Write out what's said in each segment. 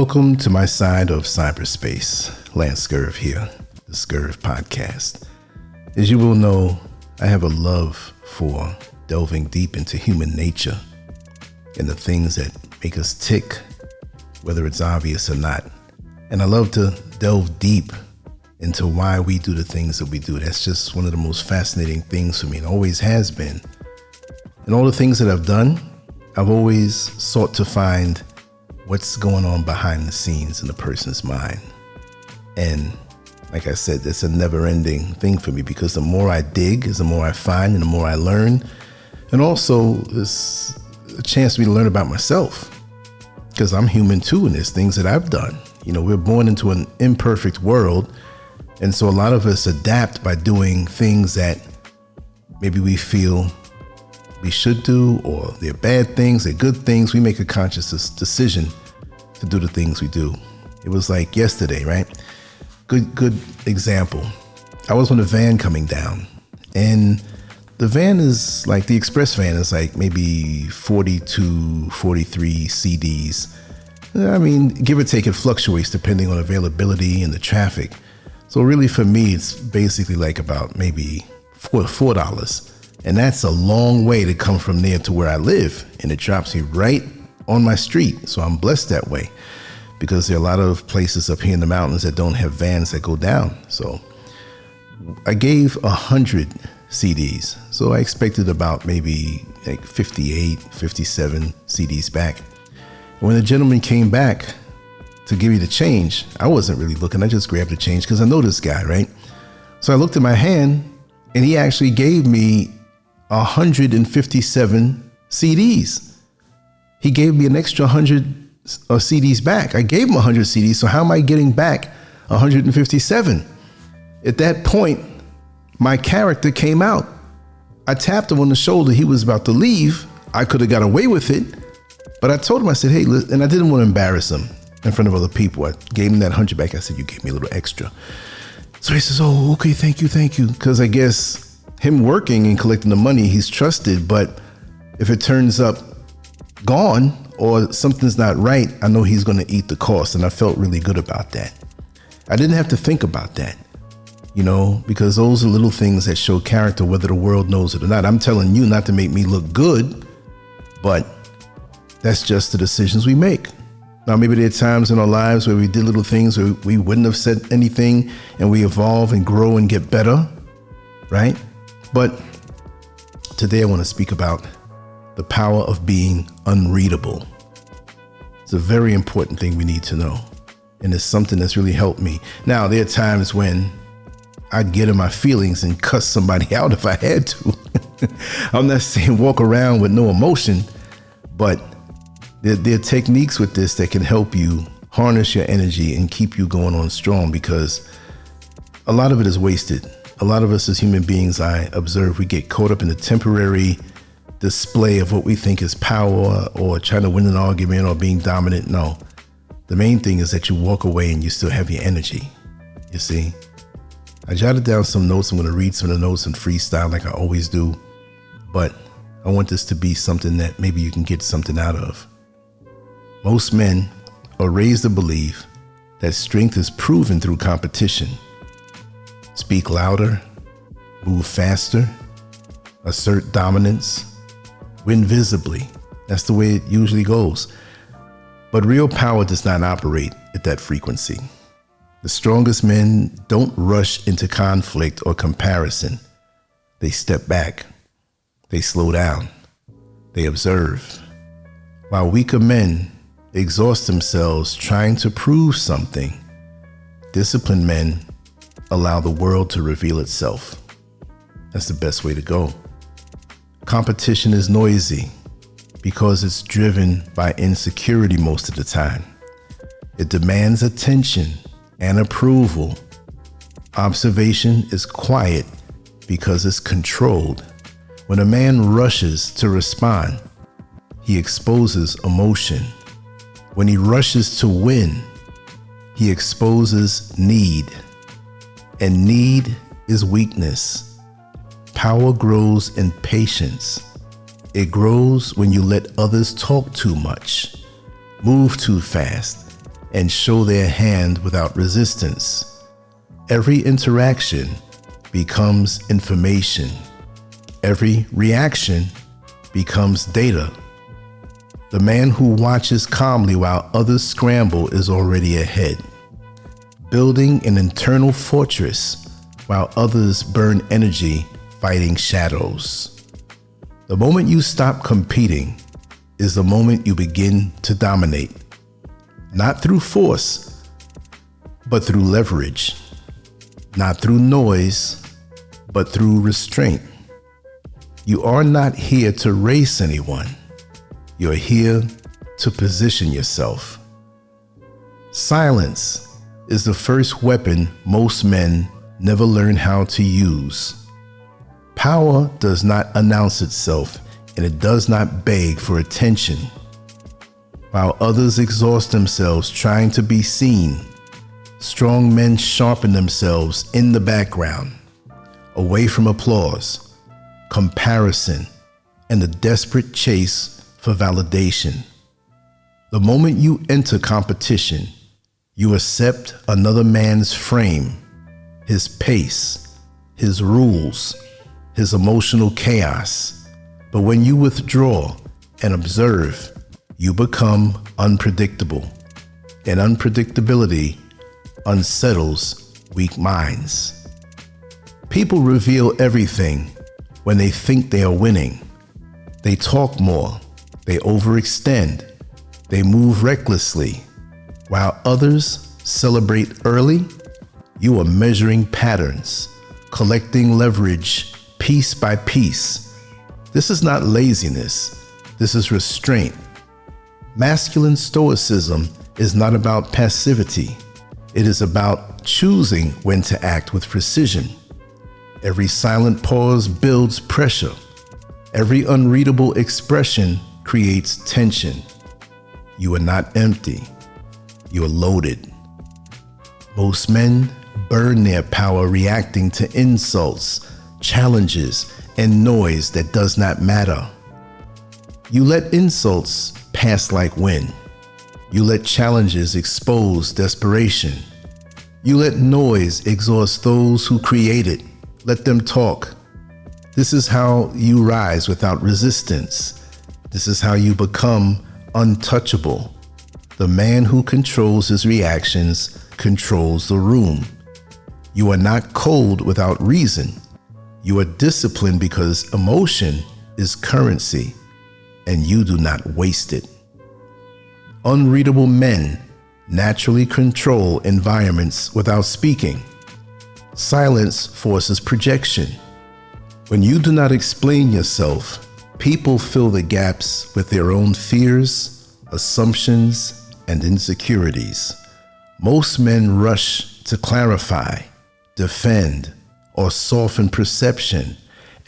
Welcome to my side of cyberspace. LANCESCURV here, the Scurv podcast. As you will know, I have a love for delving deep into human nature and the things that make us tick, whether it's obvious or not. And I love to delve deep into why we do the things that we do. That's just one of the most fascinating things for me, and always has been. And all the things that I've done, I've always sought to find what's going on behind the scenes in a person's mind. And like I said, it's a never-ending thing for me, because the more I dig is the more I find and the more I learn. And also it's a chance for me to learn about myself, because I'm human too, and there's things that I've done. You know, we're born into an imperfect world, and so a lot of us adapt by doing things that maybe we feel we should do, or they're bad things, they're good things. We make a conscious decision to do the things we do. It was like yesterday, right? Good example. I was on a van coming down, and the van is like, the express van is like maybe 42, 43 CDs. I mean, give or take, it fluctuates depending on availability and the traffic. So really for me, it's basically like about maybe $4. And that's a long way to come from there to where I live. And it drops me right on my street. So I'm blessed that way, because there are a lot of places up here in the mountains that don't have vans that go down. So I gave 100 CDs. So I expected about maybe like 58, 57 CDs back. And when the gentleman came back to give me the change, I wasn't really looking. I just grabbed the change because I know this guy, right? So I looked at my hand, and he actually gave me 157 CDs. He gave me an extra 100 CDs back. I gave him 100 CDs, so how am I getting back 157? At that point, my character came out. I tapped him on the shoulder. He was about to leave. I could have got away with it, but I told him, I said, hey, listen, and I didn't want to embarrass him in front of other people. I gave him that 100 back. I said, you gave me a little extra. So he says, oh, okay, thank you. Because I guess him working and collecting the money, he's trusted. But if it turns up gone or something's not right, I know he's going to eat the cost. And I felt really good about that. I didn't have to think about that, you know, because those are little things that show character, whether the world knows it or not. I'm telling you not to make me look good, but that's just the decisions we make. Now, maybe there are times in our lives where we did little things where we wouldn't have said anything, and we evolve and grow and get better, right? But today I want to speak about the power of being unreadable. It's a very important thing we need to know, and it's something that's really helped me. Now, there are times when I'd get in my feelings and cuss somebody out if I had to. I'm not saying walk around with no emotion, but there are techniques with this that can help you harness your energy and keep you going on strong, because a lot of it is wasted. A lot of us as human beings, I observe, we get caught up in the temporary display of what we think is power, or trying to win an argument, or being dominant. No, the main thing is that you walk away and you still have your energy. You see, I jotted down some notes. I'm going to read some of the notes and freestyle like I always do, but I want this to be something that maybe you can get something out of. Most men are raised to believe that strength is proven through competition. Speak louder, move faster, assert dominance, win visibly. That's the way it usually goes. But real power does not operate at that frequency. The strongest men don't rush into conflict or comparison. They step back. They slow down. They observe. While weaker men exhaust themselves trying to prove something, disciplined men allow the world to reveal itself. That's the best way to go. Competition is noisy because it's driven by insecurity most of the time. It demands attention and approval. Observation is quiet because it's controlled. When a man rushes to respond, he exposes emotion. When he rushes to win, he exposes need. And need is weakness. Power grows in patience. It grows when you let others talk too much, move too fast, and show their hand without resistance. Every interaction becomes information. Every reaction becomes data. The man who watches calmly while others scramble is already ahead, building an internal fortress while others burn energy fighting shadows. The moment you stop competing is the moment you begin to dominate, not through force, but through leverage, not through noise, but through restraint. You are not here to race anyone. You're here to position yourself. Silence is the first weapon most men never learn how to use. Power does not announce itself, and it does not beg for attention. While others exhaust themselves trying to be seen, strong men sharpen themselves in the background, away from applause, comparison, and the desperate chase for validation. The moment you enter competition, you accept another man's frame, his pace, his rules, his emotional chaos. But when you withdraw and observe, you become unpredictable. And unpredictability unsettles weak minds. People reveal everything when they think they are winning. They talk more. They overextend. They move recklessly. While others celebrate early, you are measuring patterns, collecting leverage piece by piece. This is not laziness. This is restraint. Masculine stoicism is not about passivity. It is about choosing when to act with precision. Every silent pause builds pressure. Every unreadable expression creates tension. You are not empty. You are loaded. Most men burn their power reacting to insults, challenges, and noise that does not matter. You let insults pass like wind. You let challenges expose desperation. You let noise exhaust those who create it. Let them talk. This is how you rise without resistance. This is how you become untouchable. The man who controls his reactions controls the room. You are not cold without reason. You are disciplined because emotion is currency, and you do not waste it. Unreadable men naturally control environments without speaking. Silence forces projection. When you do not explain yourself, people fill the gaps with their own fears, assumptions, and insecurities. Most men rush to clarify, defend, or soften perception,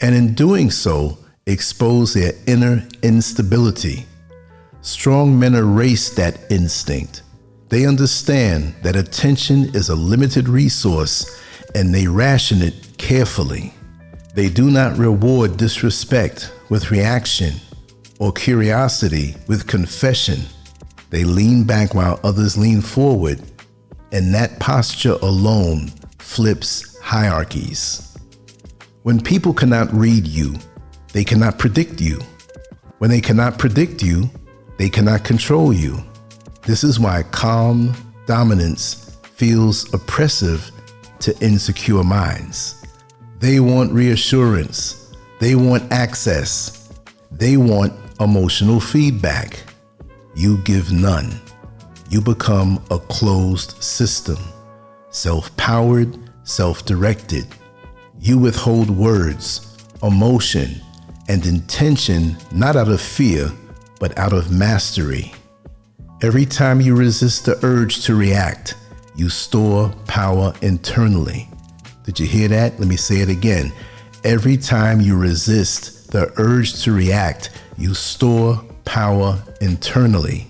and in doing so, expose their inner instability. Strong men erase that instinct. They understand that attention is a limited resource, and they ration it carefully. They do not reward disrespect with reaction or curiosity with confession. They lean back while others lean forward, and that posture alone flips hierarchies. When people cannot read you, they cannot predict you. When they cannot predict you, they cannot control you. This is why calm dominance feels oppressive to insecure minds. They want reassurance. They want access. They want emotional feedback. You give none. You become a closed system, self-powered, self-directed. You withhold words, emotion, and intention not out of fear, but out of mastery. Every time you resist the urge to react, you store power internally. Did you hear that? Let me say it again. Every time you resist the urge to react, you store power internally.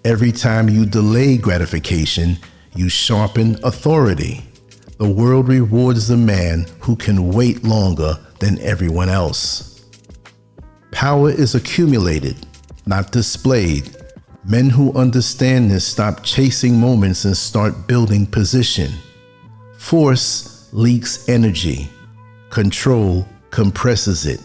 Every time you delay gratification, you sharpen authority. The world rewards the man who can wait longer than everyone else. Power is accumulated, not displayed. Men who understand this stop chasing moments and start building position. Force leaks energy. Control compresses it.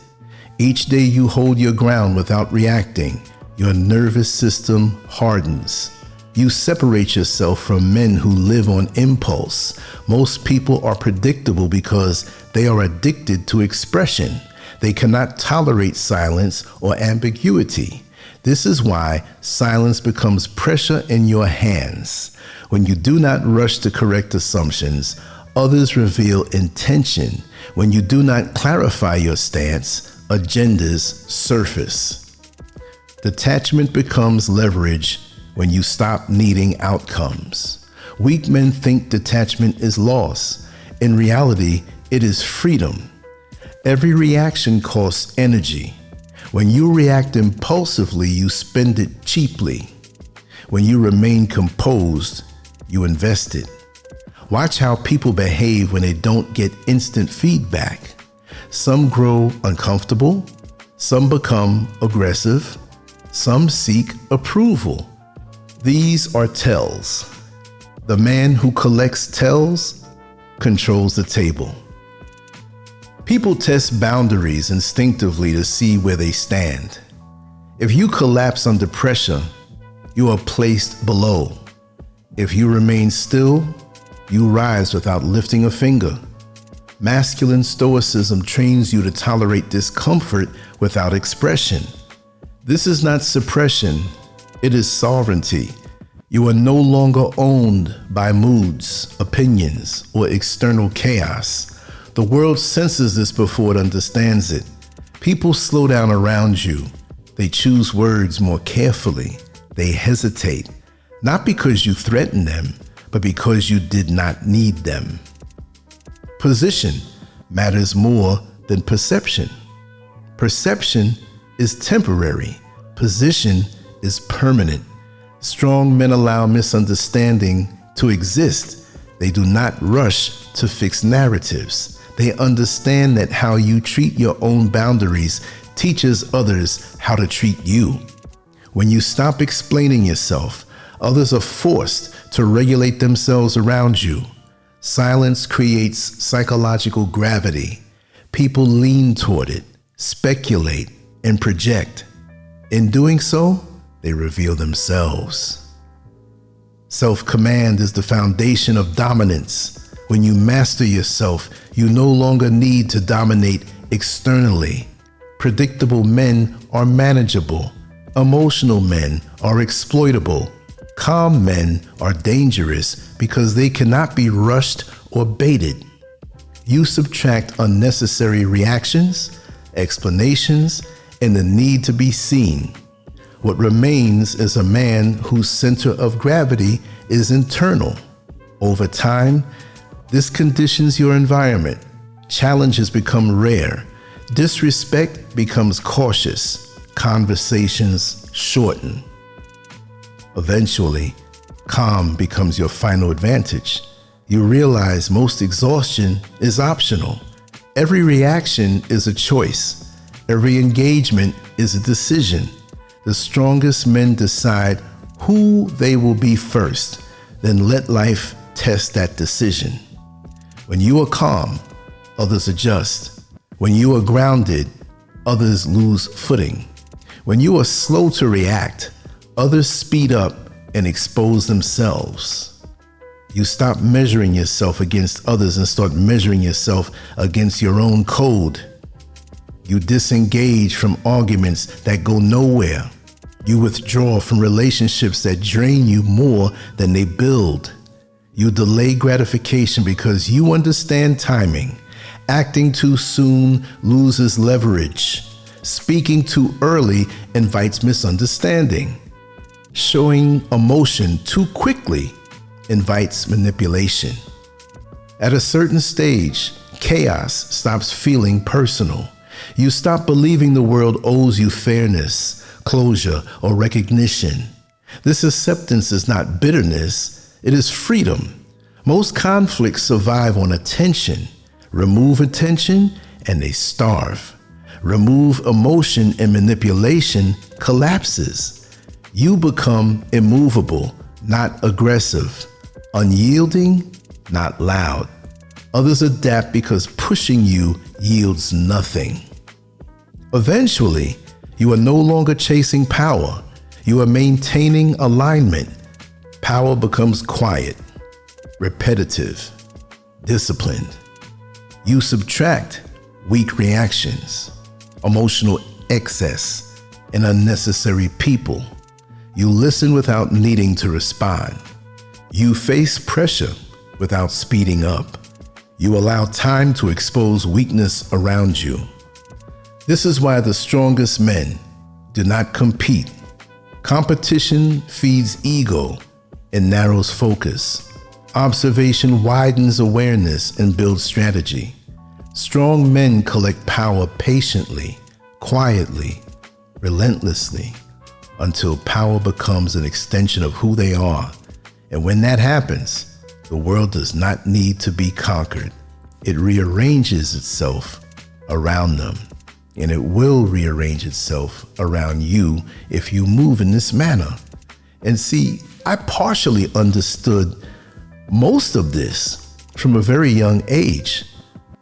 Each day you hold your ground without reacting, your nervous system hardens. You separate yourself from men who live on impulse. Most people are predictable because they are addicted to expression. They cannot tolerate silence or ambiguity. This is why silence becomes pressure in your hands. When you do not rush to correct assumptions, others reveal intention. When you do not clarify your stance, agendas surface. Detachment becomes leverage when you stop needing outcomes. Weak men think detachment is loss. In reality, it is freedom. Every reaction costs energy. When you react impulsively, you spend it cheaply. When you remain composed, you invest it. Watch how people behave when they don't get instant feedback. Some grow uncomfortable, some become aggressive, some seek approval. These are tells. The man who collects tells controls the table. People test boundaries instinctively to see where they stand. If you collapse under pressure, you are placed below. If you remain still, you rise without lifting a finger. Masculine stoicism trains you to tolerate discomfort without expression. This is not suppression, it is sovereignty. You are no longer owned by moods, opinions, or external chaos. The world senses this before it understands it. People slow down around you. They choose words more carefully. They hesitate, not because you threaten them, but because you did not need them. Position matters more than perception. Perception is temporary. Position is permanent. Strong men allow misunderstanding to exist. They do not rush to fix narratives. They understand that how you treat your own boundaries teaches others how to treat you. When you stop explaining yourself, others are forced to regulate themselves around you. Silence creates psychological gravity. People lean toward it, speculate, and project. In doing so, they reveal themselves. Self-command is the foundation of dominance. When you master yourself, you no longer need to dominate externally. Predictable men are manageable. Emotional men are exploitable. Calm men are dangerous because they cannot be rushed or baited. You subtract unnecessary reactions, explanations, and the need to be seen. What remains is a man whose center of gravity is internal. Over time, this conditions your environment. Challenges become rare. Disrespect becomes cautious. Conversations shorten. Eventually, calm becomes your final advantage. You realize most exhaustion is optional. Every reaction is a choice. Every engagement is a decision. The strongest men decide who they will be first, then let life test that decision. When you are calm, others adjust. When you are grounded, others lose footing. When you are slow to react, others speed up and expose themselves. You stop measuring yourself against others and start measuring yourself against your own code. You disengage from arguments that go nowhere. You withdraw from relationships that drain you more than they build. You delay gratification because you understand timing. Acting too soon loses leverage. Speaking too early invites misunderstanding. Showing emotion too quickly invites manipulation. At a certain stage, chaos stops feeling personal. You stop believing the world owes you fairness, closure, or recognition. This acceptance is not bitterness, it is freedom. Most conflicts survive on attention. Remove attention and they starve. Remove emotion and manipulation collapses. You become immovable, not aggressive, unyielding, not loud. Others adapt because pushing you yields nothing. Eventually, you are no longer chasing power. You are maintaining alignment. Power becomes quiet, repetitive, disciplined. You subtract weak reactions, emotional excess, and unnecessary people. You listen without needing to respond. You face pressure without speeding up. You allow time to expose weakness around you. This is why the strongest men do not compete. Competition feeds ego and narrows focus. Observation widens awareness and builds strategy. Strong men collect power patiently, quietly, relentlessly, until power becomes an extension of who they are. And when that happens, the world does not need to be conquered. It rearranges itself around them, and it will rearrange itself around you if you move in this manner. And see, I partially understood most of this from a very young age.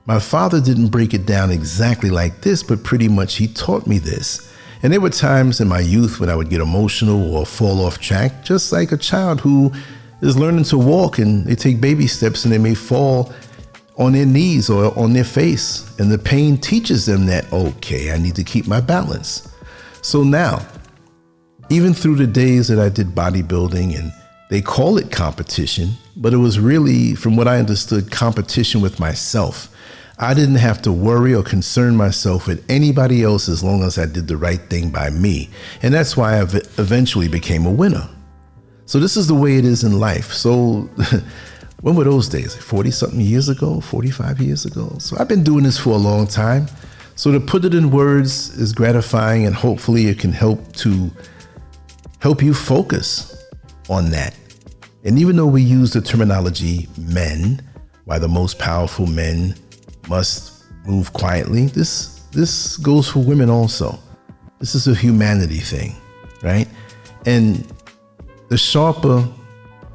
My father didn't break it down exactly like this, but pretty much he taught me this. And there were times in my youth when I would get emotional or fall off track, just like a child who is learning to walk and they take baby steps and they may fall on their knees or on their face. And the pain teaches them that, okay, I need to keep my balance. So now, even through the days that I did bodybuilding, and they call it competition, but it was really, from what I understood, competition with myself. I didn't have to worry or concern myself with anybody else as long as I did the right thing by me. And that's why I eventually became a winner. So this is the way it is in life. So when were those days? 40 something years ago, 45 years ago. So I've been doing this for a long time. So to put it in words is gratifying, and hopefully it can help you focus on that. And even though we use the terminology men, why the most powerful men must move quietly, this goes for women also. This is a humanity thing, right? And the sharper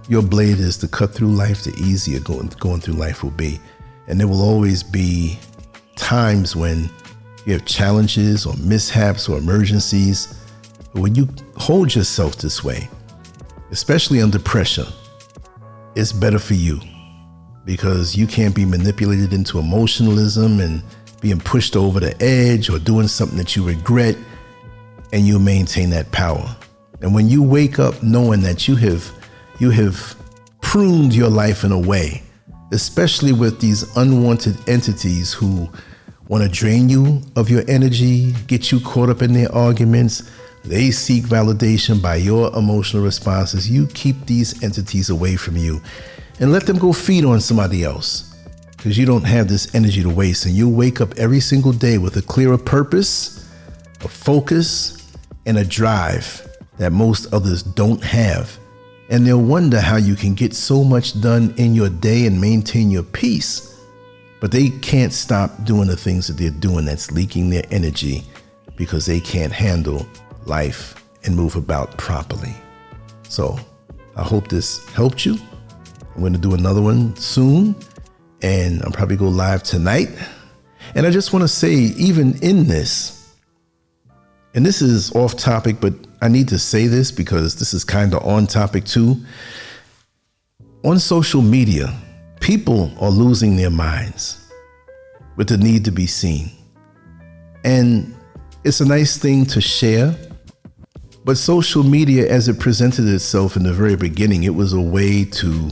your blade is to cut through life, the easier going through life will be. And there will always be times when you have challenges or mishaps or emergencies. But when you hold yourself this way, especially under pressure, it's better for you, because you can't be manipulated into emotionalism and being pushed over the edge or doing something that you regret, and you maintain that power. And when you wake up knowing that you have pruned your life in a way, especially with these unwanted entities who want to drain you of your energy, get you caught up in their arguments, they seek validation by your emotional responses. You keep these entities away from you and let them go feed on somebody else, because you don't have this energy to waste. And you wake up every single day with a clearer purpose, a focus, and a drive that most others don't have. And they'll wonder how you can get so much done in your day and maintain your peace, but they can't stop doing the things that they're doing that's leaking their energy, because they can't handle life and move about properly. So I hope this helped you. I'm going to do another one soon, and I'll probably go live tonight. And I just want to say, even in this, and this is off topic, but I need to say this because this is kind of on topic too. On social media, people are losing their minds with the need to be seen. And it's a nice thing to share, but social media, as it presented itself in the very beginning, it was a way to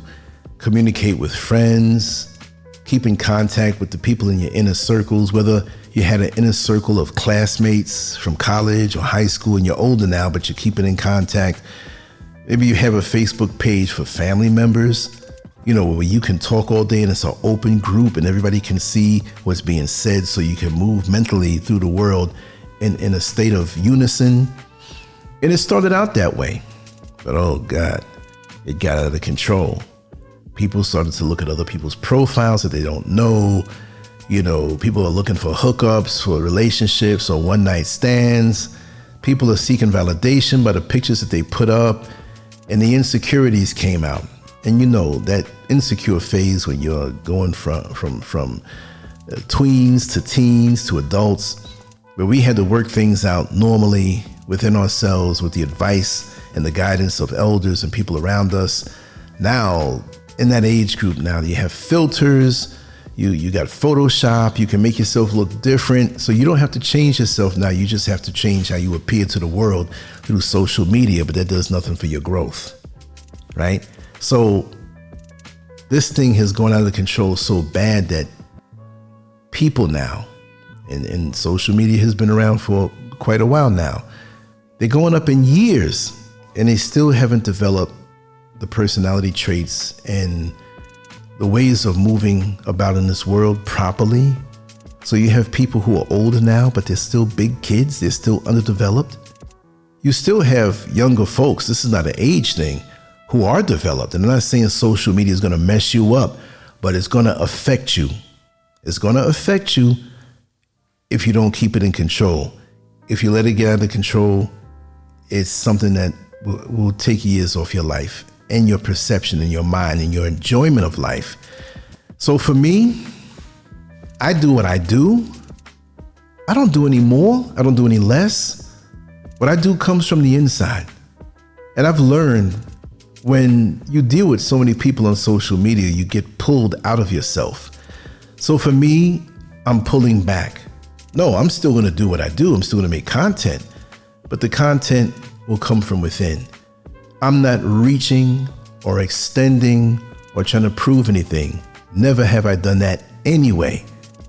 communicate with friends, keep in contact with the people in your inner circles, whether you had an inner circle of classmates from college or high school and you're older now, but you're keeping in contact. Maybe you have a Facebook page for family members, where you can talk all day and it's an open group and everybody can see what's being said, so you can move mentally through the world in a state of unison. And it started out that way, but oh God, it got out of control. People started to look at other people's profiles that they don't know. People are looking for hookups, for relationships or one night stands. People are seeking validation by the pictures that they put up, and the insecurities came out. And you know, that insecure phase when you're going from tweens to teens to adults, where we had to work things out normally within ourselves with the advice and the guidance of elders and people around us. Now, in that age group now, you have filters, you got Photoshop, you can make yourself look different. So you don't have to change yourself now, you just have to change how you appear to the world through social media, but that does nothing for your growth, right? So this thing has gone out of control so bad that people now, and social media has been around for quite a while now, they're going up in years and they still haven't developed the personality traits and the ways of moving about in this world properly. So you have people who are older now, but they're still big kids. They're still underdeveloped. You still have younger folks. This is not an age thing, who are developed. And I'm not saying social media is going to mess you up, but it's going to affect you. It's going to affect you if you don't keep it in control. If you let it get out of control, it's something that will take years off your life and your perception and your mind and your enjoyment of life. So for me, I do what I do. I don't do any more. I don't do any less. What I do comes from the inside. And I've learned when you deal with so many people on social media, you get pulled out of yourself. So for me, I'm pulling back. No, I'm still going to do what I do. I'm still going to make content, but the content will come from within. I'm not reaching or extending or trying to prove anything. Never have I done that anyway.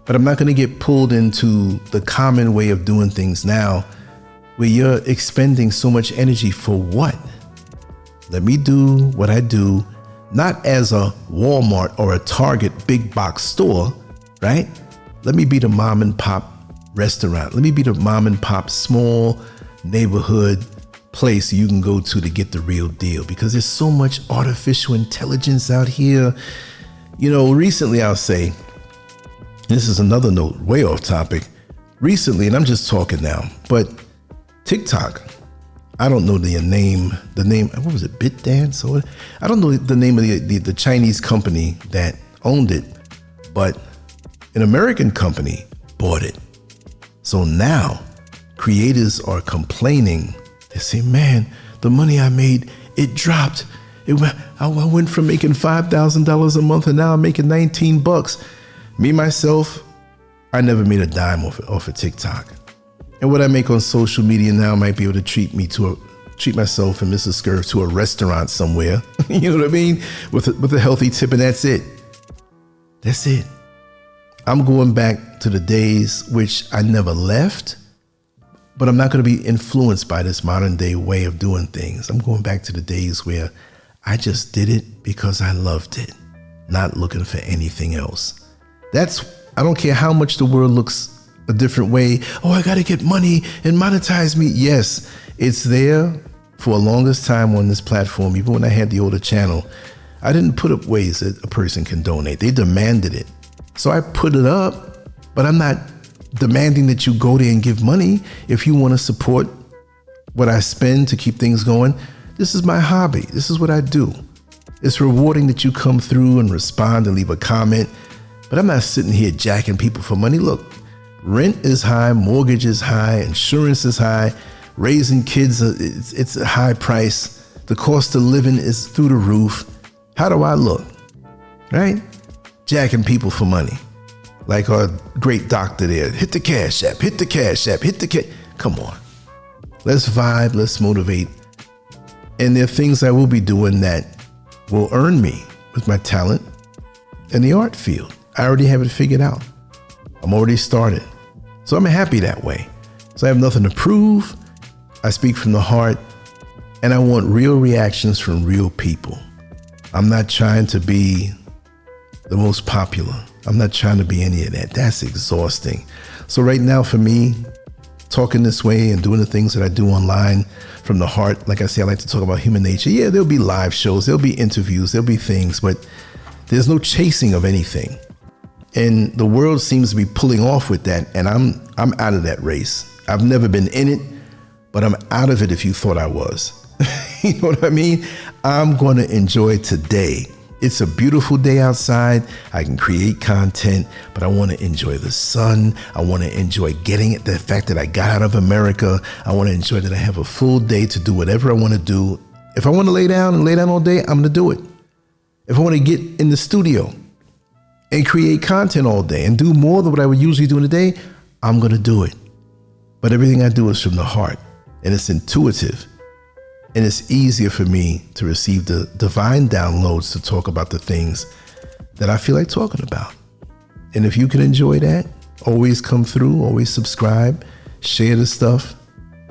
But I'm not going to get pulled into the common way of doing things now, where you're expending so much energy for what? Let me do what I do, not as a Walmart or a Target big box store, right? Let me be the mom and pop restaurant. Let me be the mom and pop small neighborhood place you can go to get the real deal, because there's so much artificial intelligence out here. You know, recently, I'll say, this is another note, way off topic. Recently, and I'm just talking now, but TikTok, I don't know the name, what was it, BitDance? Or I don't know the name of the Chinese company that owned it, but an American company bought it. So now creators are complaining. They say, man, the money I made, it dropped. I went from making $5,000 a month and now I'm making 19 bucks. Me, myself, I never made a dime off of TikTok. And what I make on social media now might be able to treat myself and Mrs. Scurv to a restaurant somewhere. You know what I mean? With a healthy tip, and that's it. That's it. I'm going back to the days which I never left, but I'm not going to be influenced by this modern day way of doing things. I'm going back to the days where I just did it because I loved it, not looking for anything else. I don't care how much the world looks a different way. Oh, I got to get money and monetize me. Yes, it's there for a longest time on this platform. Even when I had the older channel, I didn't put up ways that a person can donate. They demanded it. So I put it up, but I'm not demanding that you go there and give money. If you want to support what I spend to keep things going, this is my hobby. This is what I do. It's rewarding that you come through and respond and leave a comment, but I'm not sitting here jacking people for money. Look, rent is high, mortgage is high, insurance is high, raising kids, it's a high price. The cost of living is through the roof. How do I look? Right? Jacking people for money. Like our great doctor there. Hit the cash app, hit the cash app, hit the cash. Come on. Let's vibe, let's motivate. And there are things I will be doing that will earn me with my talent in the art field. I already have it figured out. I'm already started. So I'm happy that way. So I have nothing to prove. I speak from the heart, and I want real reactions from real people. I'm not trying to be the most popular. I'm not trying to be any of that. That's exhausting. So right now for me, talking this way and doing the things that I do online from the heart, like I say, I like to talk about human nature. Yeah, there'll be live shows, there'll be interviews, there'll be things, but there's no chasing of anything. And the world seems to be pulling off with that, and I'm out of that race. I've never been in it, but I'm out of it if you thought I was. You know what I mean? I'm going to enjoy today. It's a beautiful day outside. I can create content, but I want to enjoy the sun. I want to enjoy getting it, the fact that I got out of America. I want to enjoy that I have a full day to do whatever I want to do. If I want to lay down all day, I'm going to do it. If I want to get in the studio and create content all day and do more than what I would usually do in a day, I'm going to do it. But everything I do is from the heart, and it's intuitive. And it's easier for me to receive the divine downloads to talk about the things that I feel like talking about. And if you can enjoy that, always come through, always subscribe, share the stuff.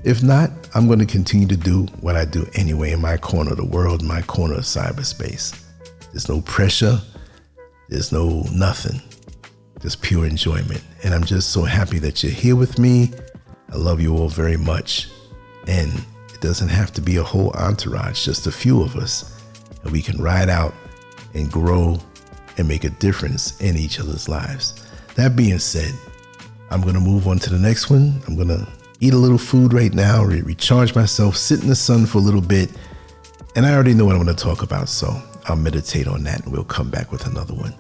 If not, I'm going to continue to do what I do anyway in my corner of the world, my corner of cyberspace. There's no pressure. There's no nothing. Just pure enjoyment. And I'm just so happy that you're here with me. I love you all very much. And it doesn't have to be a whole entourage, just a few of us. And we can ride out and grow and make a difference in each other's lives. That being said, I'm going to move on to the next one. I'm going to eat a little food right now, recharge myself, sit in the sun for a little bit. And I already know what I'm going to talk about, so I'll meditate on that and we'll come back with another one.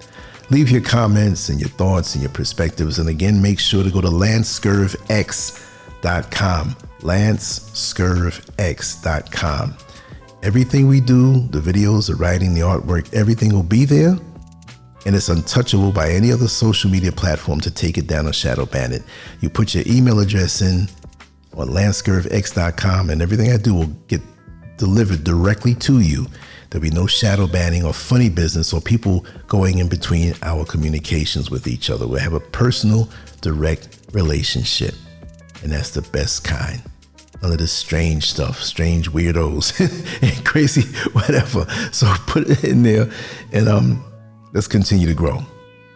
Leave your comments and your thoughts and your perspectives. And again, make sure to go to LANCESCURVX.com. LANCESCURVX.com. Everything we do, the videos, the writing, the artwork, everything will be there. And it's untouchable by any other social media platform to take it down or shadow ban it. You put your email address in on LANCESCURVX.com and everything I do will get delivered directly to you. There'll be no shadow banning or funny business or people going in between our communications with each other. We'll have a personal, direct relationship. And that's the best kind. None of this strange stuff, strange weirdos and crazy whatever. So put it in there and let's continue to grow.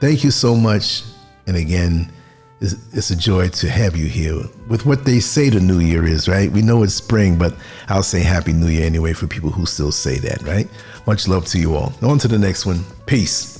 Thank you so much. And again, it's a joy to have you here with what they say the new year is, right? We know it's spring, but I'll say Happy New Year anyway for people who still say that, right? Much love to you all. On to the next one. Peace.